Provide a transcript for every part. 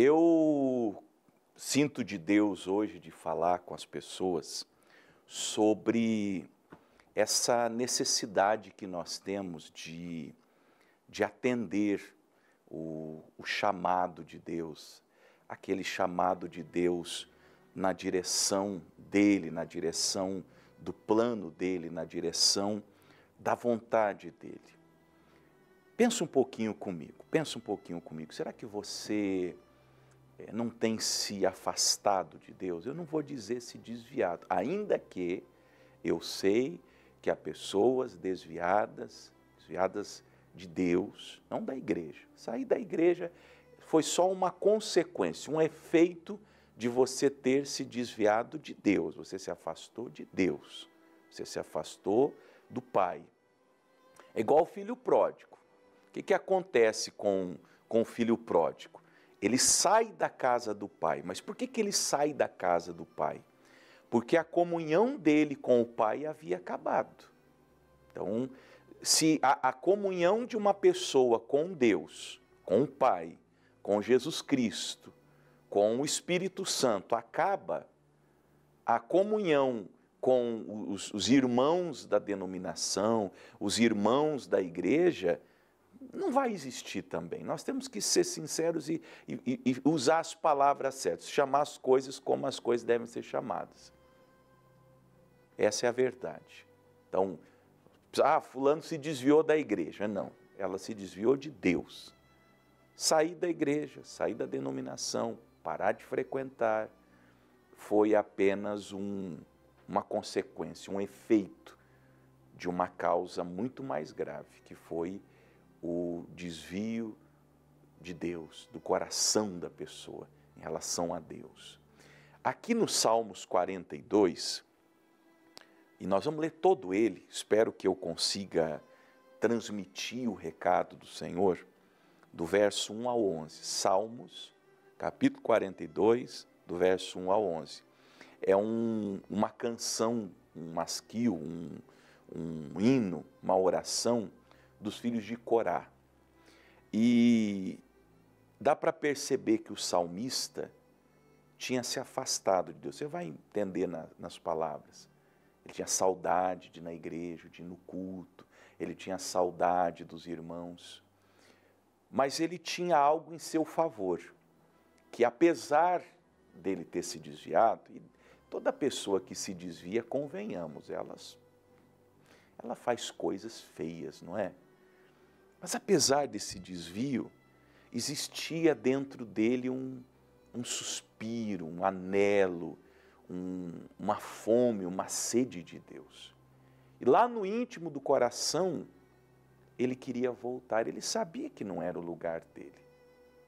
Eu sinto de Deus hoje de falar com as pessoas sobre essa necessidade que nós temos de atender o chamado de Deus, aquele chamado de Deus na direção dEle, na direção do plano dEle, na direção da vontade dEle. Pensa um pouquinho comigo, será que você não tem se afastado de Deus? Eu não vou dizer se desviado, ainda que eu sei que há pessoas desviadas de Deus, não da igreja. Sair da igreja foi só uma consequência, um efeito de você ter se desviado de Deus. Você se afastou de Deus, você se afastou do Pai. É igual o filho pródigo. O que acontece com o filho pródigo? Ele sai da casa do pai. Mas por que ele sai da casa do pai? Porque a comunhão dele com o pai havia acabado. Então, se a comunhão de uma pessoa com Deus, com o Pai, com Jesus Cristo, com o Espírito Santo acaba, a comunhão com os irmãos da denominação, os irmãos da igreja, não vai existir também. Nós temos que ser sinceros e usar as palavras certas, chamar as coisas como as coisas devem ser chamadas. Essa é a verdade. Então, fulano se desviou da igreja. Não, ela se desviou de Deus. Sair da igreja, sair da denominação, parar de frequentar, foi apenas uma consequência, um efeito de uma causa muito mais grave, que foi o desvio de Deus, do coração da pessoa em relação a Deus. Aqui no Salmos 42, e nós vamos ler todo ele, espero que eu consiga transmitir o recado do Senhor, do verso 1 ao 11. Salmos, capítulo 42, do verso 1 ao 11. É uma canção, um masquil, um hino, uma oração dos filhos de Corá. E dá para perceber que o salmista tinha se afastado de Deus. Você vai entender nas palavras. Ele tinha saudade de ir na igreja, de ir no culto. Ele tinha saudade dos irmãos. Mas ele tinha algo em seu favor, que apesar dele ter se desviado, e toda pessoa que se desvia, convenhamos, ela faz coisas feias, não é? Mas apesar desse desvio, existia dentro dele um suspiro, um anelo, uma fome, uma sede de Deus. E lá no íntimo do coração, ele queria voltar, ele sabia que não era o lugar dele.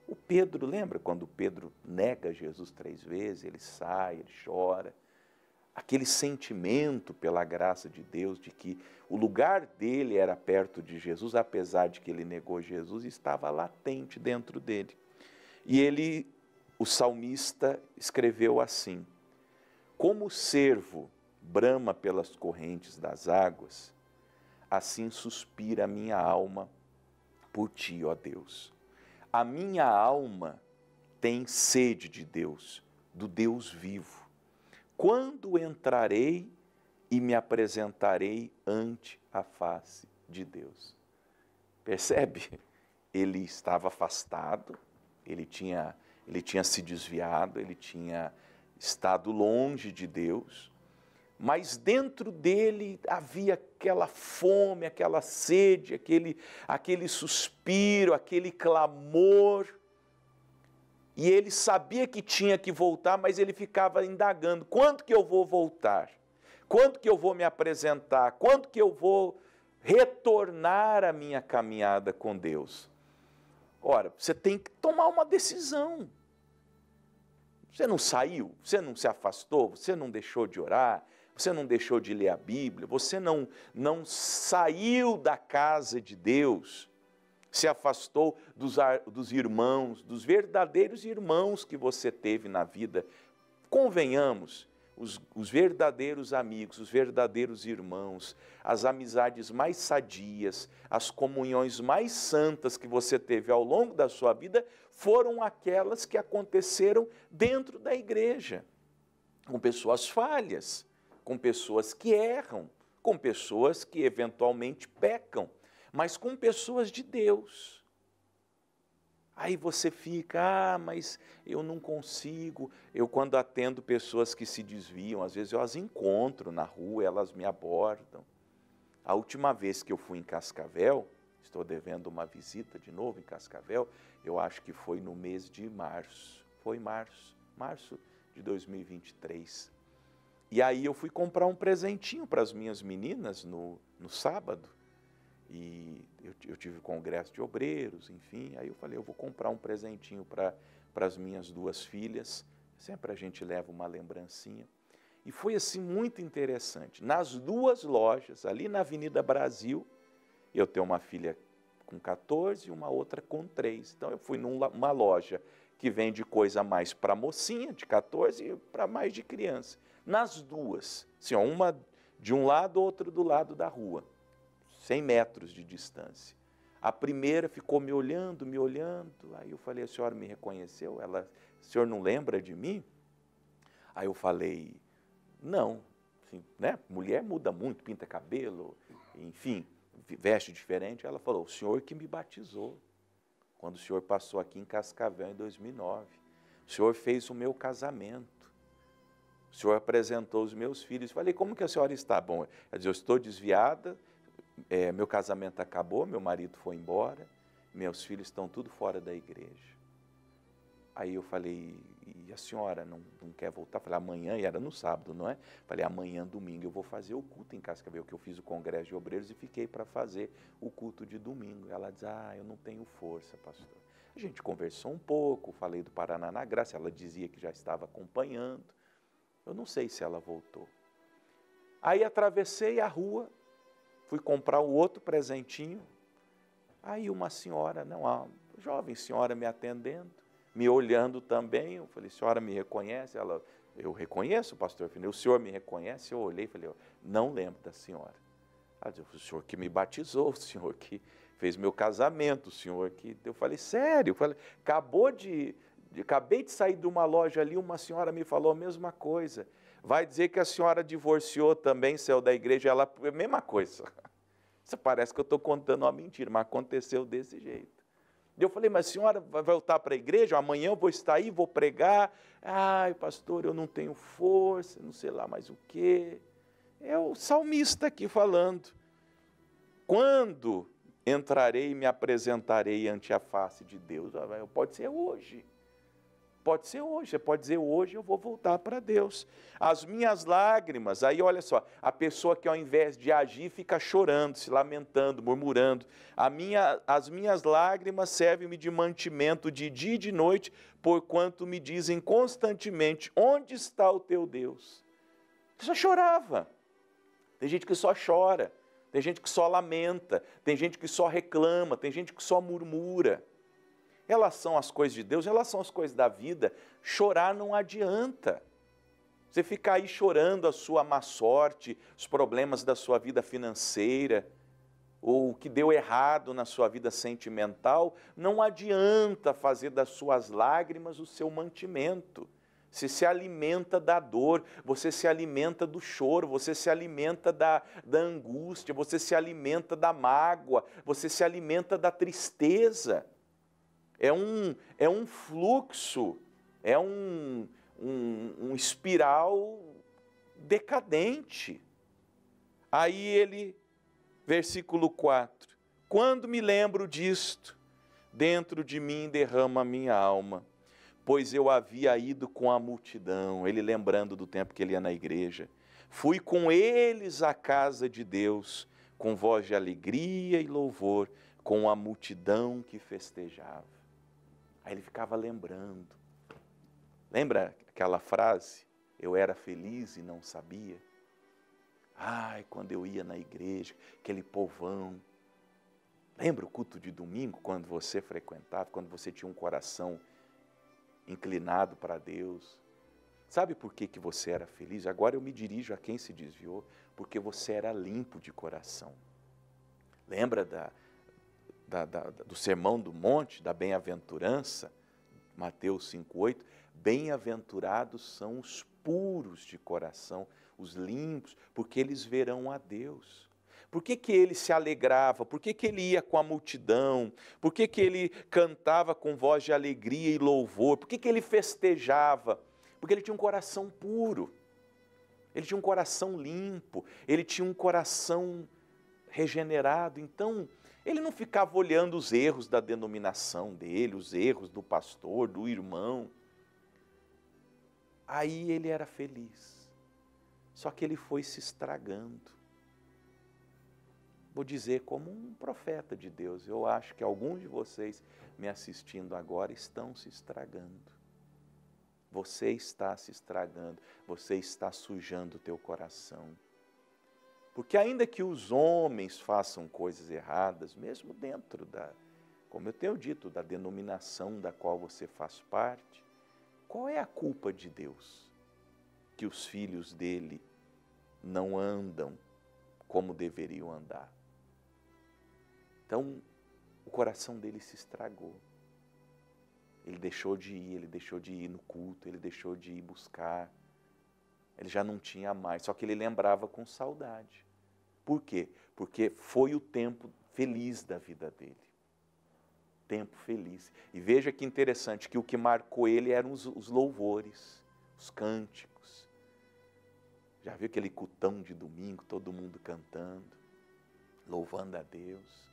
O Pedro, lembra quando Pedro nega Jesus 3 vezes, ele sai, ele chora. Aquele sentimento pela graça de Deus, de que o lugar dele era perto de Jesus, apesar de que ele negou Jesus, estava latente dentro dele. E o salmista, escreveu assim: como o cervo brama pelas correntes das águas, assim suspira a minha alma por ti, ó Deus. A minha alma tem sede de Deus, do Deus vivo. Quando entrarei e me apresentarei ante a face de Deus? Percebe? Ele estava afastado, ele tinha se desviado, ele tinha estado longe de Deus, mas dentro dele havia aquela fome, aquela sede, aquele suspiro, aquele clamor. E ele sabia que tinha que voltar, mas ele ficava indagando: quando que eu vou voltar? Quando que eu vou me apresentar? Quando que eu vou retornar à minha caminhada com Deus? Ora, você tem que tomar uma decisão. Você não saiu, você não se afastou, você não deixou de orar, você não deixou de ler a Bíblia, você não saiu da casa de Deus, se afastou dos irmãos, dos verdadeiros irmãos que você teve na vida. Convenhamos, os verdadeiros amigos, os verdadeiros irmãos, as amizades mais sadias, as comunhões mais santas que você teve ao longo da sua vida, foram aquelas que aconteceram dentro da igreja, com pessoas falhas, com pessoas que erram, com pessoas que eventualmente pecam, mas com pessoas de Deus. Aí você fica, mas eu não consigo. Eu, quando atendo pessoas que se desviam, às vezes eu as encontro na rua, elas me abordam. A última vez que eu fui em Cascavel, estou devendo uma visita de novo em Cascavel, eu acho que foi no mês de março. Foi março de 2023. E aí eu fui comprar um presentinho para as minhas meninas no sábado. E eu tive congresso de obreiros, enfim, aí eu falei, eu vou comprar um presentinho para as minhas duas filhas, sempre a gente leva uma lembrancinha. E foi assim muito interessante, nas duas lojas, ali na Avenida Brasil, eu tenho uma filha com 14 e uma outra com 3, então eu fui numa loja que vende coisa mais para mocinha, de 14, e para mais de criança. Nas duas, assim, ó, uma de um lado, outra do lado da rua. 100 metros de distância. A primeira ficou me olhando, aí eu falei, a senhora me reconheceu? Ela, o senhor não lembra de mim? Aí eu falei, não, assim, né? Mulher muda muito, pinta cabelo, enfim, veste diferente. Ela falou, o senhor que me batizou, quando o senhor passou aqui em Cascavel em 2009. O senhor fez o meu casamento. O senhor apresentou os meus filhos. Falei, como que a senhora está? Bom, ela diz, eu estou desviada, meu casamento acabou, meu marido foi embora, meus filhos estão tudo fora da igreja. Aí eu falei, e a senhora não quer voltar? Falei, amanhã, e era no sábado, não é? Falei, amanhã, domingo, eu vou fazer o culto em Cascavel, que eu fiz o congresso de obreiros e fiquei para fazer o culto de domingo. Ela diz, eu não tenho força, pastor. A gente conversou um pouco, falei do Paraná na Graça, ela dizia que já estava acompanhando. Eu não sei se ela voltou. Aí atravessei a rua, fui comprar o outro presentinho, aí uma senhora, uma jovem senhora me atendendo, me olhando também, eu falei, senhora me reconhece? Ela, eu reconheço, pastor, o senhor me reconhece? Eu olhei e falei, não lembro da senhora. Ela disse, o senhor que me batizou, o senhor que fez meu casamento, o senhor que... Eu falei, sério? Eu falei, acabei de sair de uma loja ali, uma senhora me falou a mesma coisa. Vai dizer que a senhora divorciou também, saiu da igreja, ela, a mesma coisa. Isso parece que eu estou contando uma mentira, mas aconteceu desse jeito. Eu falei, mas a senhora vai voltar para a igreja? Amanhã eu vou estar aí, vou pregar. Ai, pastor, eu não tenho força, não sei lá mais o quê. É o salmista aqui falando. Quando entrarei e me apresentarei ante a face de Deus? Pode ser hoje. Pode ser hoje, você pode dizer hoje eu vou voltar para Deus. As minhas lágrimas, aí olha só, a pessoa que ao invés de agir fica chorando, se lamentando, murmurando. As minhas lágrimas servem-me de mantimento de dia e de noite, porquanto me dizem constantemente, onde está o teu Deus? Eu só chorava. Tem gente que só chora, tem gente que só lamenta, tem gente que só reclama, tem gente que só murmura. Elas são as coisas de Deus, elas são as coisas da vida. Chorar não adianta. Você ficar aí chorando a sua má sorte, os problemas da sua vida financeira, ou o que deu errado na sua vida sentimental, não adianta fazer das suas lágrimas o seu mantimento. Você se alimenta da dor, você se alimenta do choro, você se alimenta da angústia, você se alimenta da mágoa, você se alimenta da tristeza. É um fluxo, é um espiral decadente. Aí ele, versículo 4, quando me lembro disto, dentro de mim derrama a minha alma, pois eu havia ido com a multidão, ele lembrando do tempo que ele ia na igreja, fui com eles à casa de Deus, com voz de alegria e louvor, com a multidão que festejava. Aí ele ficava lembrando. Lembra aquela frase? Eu era feliz e não sabia. Ai, quando eu ia na igreja, aquele povão. Lembra o culto de domingo, quando você frequentava, quando você tinha um coração inclinado para Deus? Sabe por que você era feliz? Agora eu me dirijo a quem se desviou, porque você era limpo de coração. Lembra do Sermão do Monte, da bem-aventurança? Mateus 5,8, bem-aventurados são os puros de coração, os limpos, porque eles verão a Deus. Por que ele se alegrava? Por que ele ia com a multidão? Por que ele cantava com voz de alegria e louvor? Por que ele festejava? Porque ele tinha um coração puro, ele tinha um coração limpo, ele tinha um coração regenerado. Então, ele não ficava olhando os erros da denominação dele, os erros do pastor, do irmão. Aí ele era feliz. Só que ele foi se estragando. Vou dizer como um profeta de Deus, eu acho que alguns de vocês me assistindo agora estão se estragando. Você está se estragando, você está sujando o teu coração. Porque ainda que os homens façam coisas erradas, mesmo dentro como eu tenho dito, da denominação da qual você faz parte, qual é a culpa de Deus? Que os filhos dele não andam como deveriam andar. Então, o coração dele se estragou. Ele deixou de ir no culto, ele deixou de ir buscar. Ele já não tinha mais, só que ele lembrava com saudade. Por quê? Porque foi o tempo feliz da vida dele. Tempo feliz. E veja que interessante, que o que marcou ele eram os louvores, os cânticos. Já viu aquele cultão de domingo, todo mundo cantando, louvando a Deus?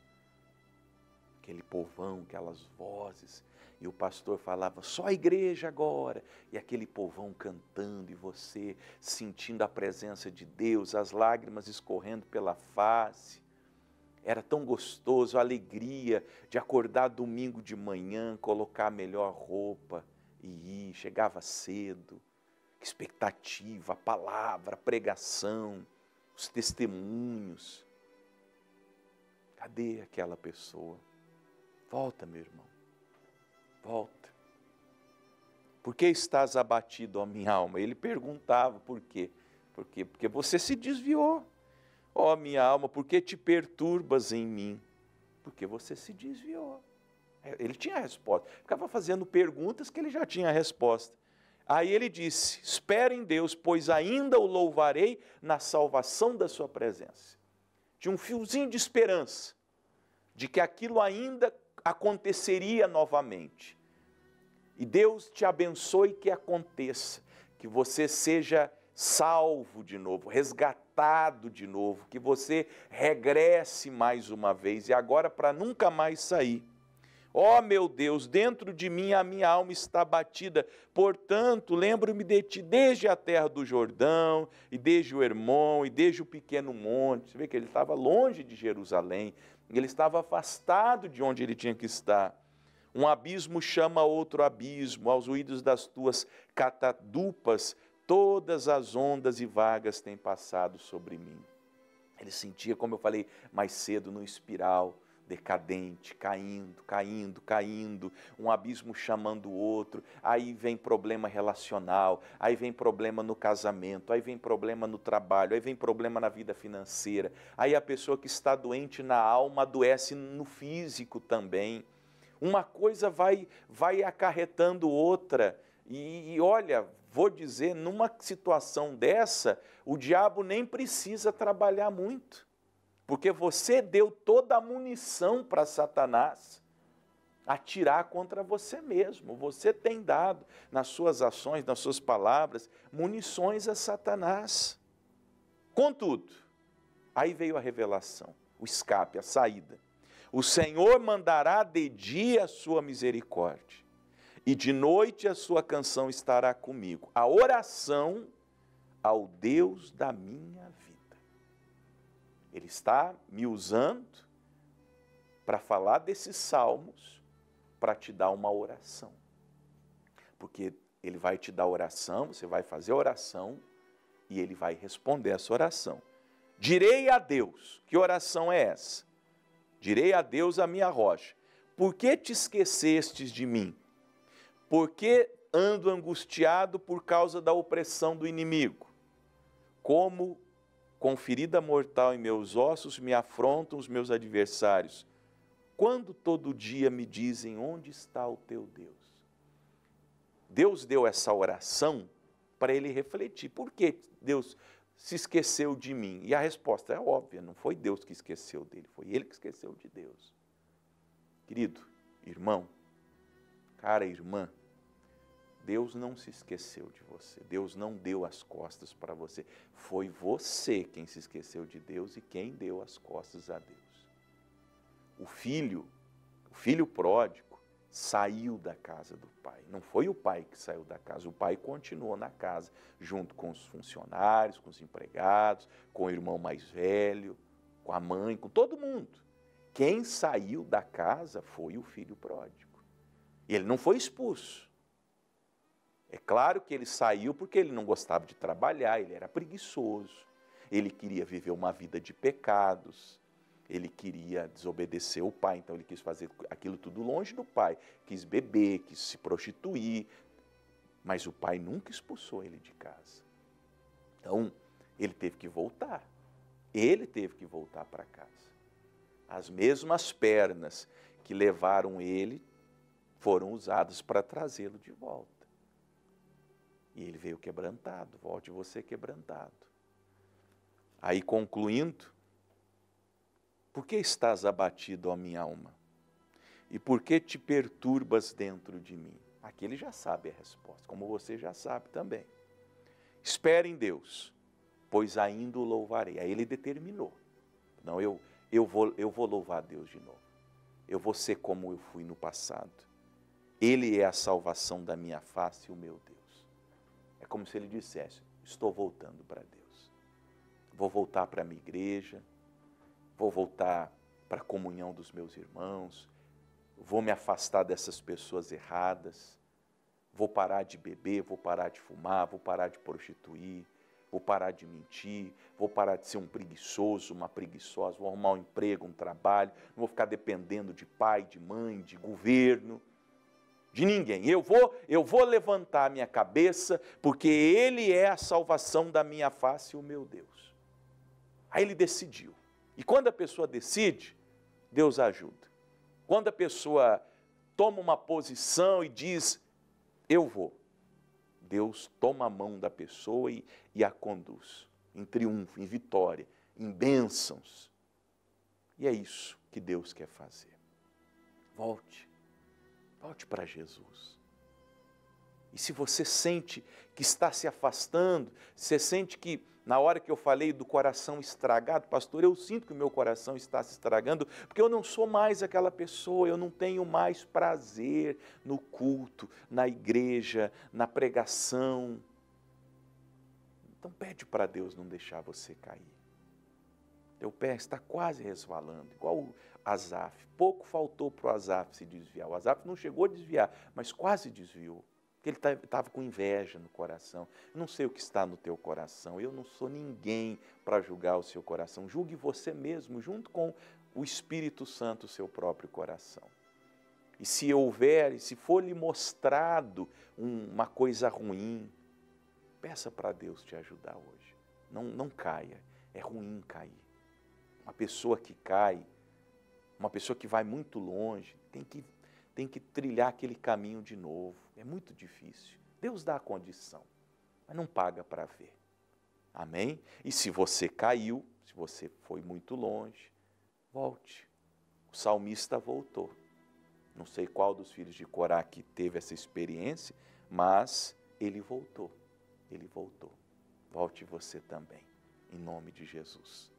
Aquele povão, aquelas vozes, e o pastor falava, só a igreja agora, e aquele povão cantando, e você sentindo a presença de Deus, as lágrimas escorrendo pela face. Era tão gostoso, a alegria de acordar domingo de manhã, colocar a melhor roupa e ir, chegava cedo, expectativa, a palavra, a pregação, os testemunhos. Cadê aquela pessoa? Volta, meu irmão, volta. Por que estás abatido, ó minha alma? Ele perguntava por quê? Porque você se desviou. Ó minha alma, por que te perturbas em mim? Porque você se desviou. Ele tinha a resposta. Ficava fazendo perguntas que ele já tinha a resposta. Aí ele disse, espera em Deus, pois ainda o louvarei na salvação da sua presença. Tinha um fiozinho de esperança, de que aquilo ainda aconteceria novamente. E Deus te abençoe que aconteça, que você seja salvo de novo, resgatado de novo, que você regresse mais uma vez, e agora para nunca mais sair. Ó meu Deus, dentro de mim a minha alma está batida, portanto lembro-me de ti desde a terra do Jordão, e desde o Hermon, e desde o pequeno monte. Você vê que ele estava longe de Jerusalém, ele estava afastado de onde ele tinha que estar. Um abismo chama outro abismo, aos ruídos das tuas catadupas, todas as ondas e vagas têm passado sobre mim. Ele sentia, como eu falei mais cedo, no espiral decadente, caindo, caindo, caindo, um abismo chamando o outro, aí vem problema relacional, aí vem problema no casamento, aí vem problema no trabalho, aí vem problema na vida financeira, aí a pessoa que está doente na alma adoece no físico também. Uma coisa vai acarretando outra, e olha, vou dizer, numa situação dessa, o diabo nem precisa trabalhar muito. Porque você deu toda a munição para Satanás atirar contra você mesmo. Você tem dado, nas suas ações, nas suas palavras, munições a Satanás. Contudo, aí veio a revelação, o escape, a saída. O Senhor mandará de dia a sua misericórdia, e de noite a sua canção estará comigo. A oração ao Deus da minha vida. Ele está me usando para falar desses salmos, para te dar uma oração. Porque ele vai te dar oração, você vai fazer a oração e ele vai responder essa oração. Direi a Deus, que oração é essa? Direi a Deus a minha rocha, por que te esquecestes de mim? Por que ando angustiado por causa da opressão do inimigo. Como com ferida mortal em meus ossos me afrontam os meus adversários. Quando todo dia me dizem, onde está o teu Deus? Deus deu essa oração para ele refletir. Por que Deus se esqueceu de mim? E a resposta é óbvia, não foi Deus que esqueceu dele, foi ele que esqueceu de Deus. Querido irmão, cara irmã, Deus não se esqueceu de você, Deus não deu as costas para você, foi você quem se esqueceu de Deus e quem deu as costas a Deus. O filho pródigo saiu da casa do pai, não foi o pai que saiu da casa, o pai continuou na casa, junto com os funcionários, com os empregados, com o irmão mais velho, com a mãe, com todo mundo. Quem saiu da casa foi o filho pródigo, e ele não foi expulso. É claro que ele saiu porque ele não gostava de trabalhar, ele era preguiçoso, ele queria viver uma vida de pecados, ele queria desobedecer o pai, então ele quis fazer aquilo tudo longe do pai, quis beber, quis se prostituir, mas o pai nunca expulsou ele de casa. Então, ele teve que voltar para casa. As mesmas pernas que levaram ele foram usadas para trazê-lo de volta. E ele veio quebrantado, volte você quebrantado. Aí concluindo, por que estás abatido, ó minha alma? E por que te perturbas dentro de mim? Aqui ele já sabe a resposta, como você já sabe também. Espere em Deus, pois ainda o louvarei. Aí ele determinou. Não, eu vou louvar Deus de novo. Eu vou ser como eu fui no passado. Ele é a salvação da minha face e o meu Deus. É como se ele dissesse, estou voltando para Deus. Vou voltar para a minha igreja, vou voltar para a comunhão dos meus irmãos, vou me afastar dessas pessoas erradas, vou parar de beber, vou parar de fumar, vou parar de prostituir, vou parar de mentir, vou parar de ser um preguiçoso, uma preguiçosa, vou arrumar um emprego, um trabalho, não vou ficar dependendo de pai, de mãe, de governo, de ninguém. Eu vou levantar a minha cabeça, porque Ele é a salvação da minha face e o meu Deus. Aí ele decidiu. E quando a pessoa decide, Deus ajuda. Quando a pessoa toma uma posição e diz, eu vou, Deus toma a mão da pessoa e a conduz em triunfo, em vitória, em bênçãos. E é isso que Deus quer fazer. Volte para Jesus. E se você sente que está se afastando, você sente que, na hora que eu falei do coração estragado, pastor, eu sinto que o meu coração está se estragando, porque eu não sou mais aquela pessoa, eu não tenho mais prazer no culto, na igreja, na pregação. Então pede para Deus não deixar você cair. Teu pé está quase resvalando, igual o Asaf. Pouco faltou para o Asaf se desviar. O Asaf não chegou a desviar, mas quase desviou. Porque ele estava com inveja no coração. Eu não sei o que está no teu coração. Eu não sou ninguém para julgar o seu coração. Julgue você mesmo, junto com o Espírito Santo, o seu próprio coração. E se houver, se for lhe mostrado uma coisa ruim, peça para Deus te ajudar hoje. Não caia. É ruim cair. Uma pessoa que cai, uma pessoa que vai muito longe, tem que trilhar aquele caminho de novo. É muito difícil. Deus dá a condição, mas não paga para ver. Amém? E se você caiu, se você foi muito longe, volte. O salmista voltou. Não sei qual dos filhos de Corá que teve essa experiência, mas ele voltou. Ele voltou. Volte você também, em nome de Jesus.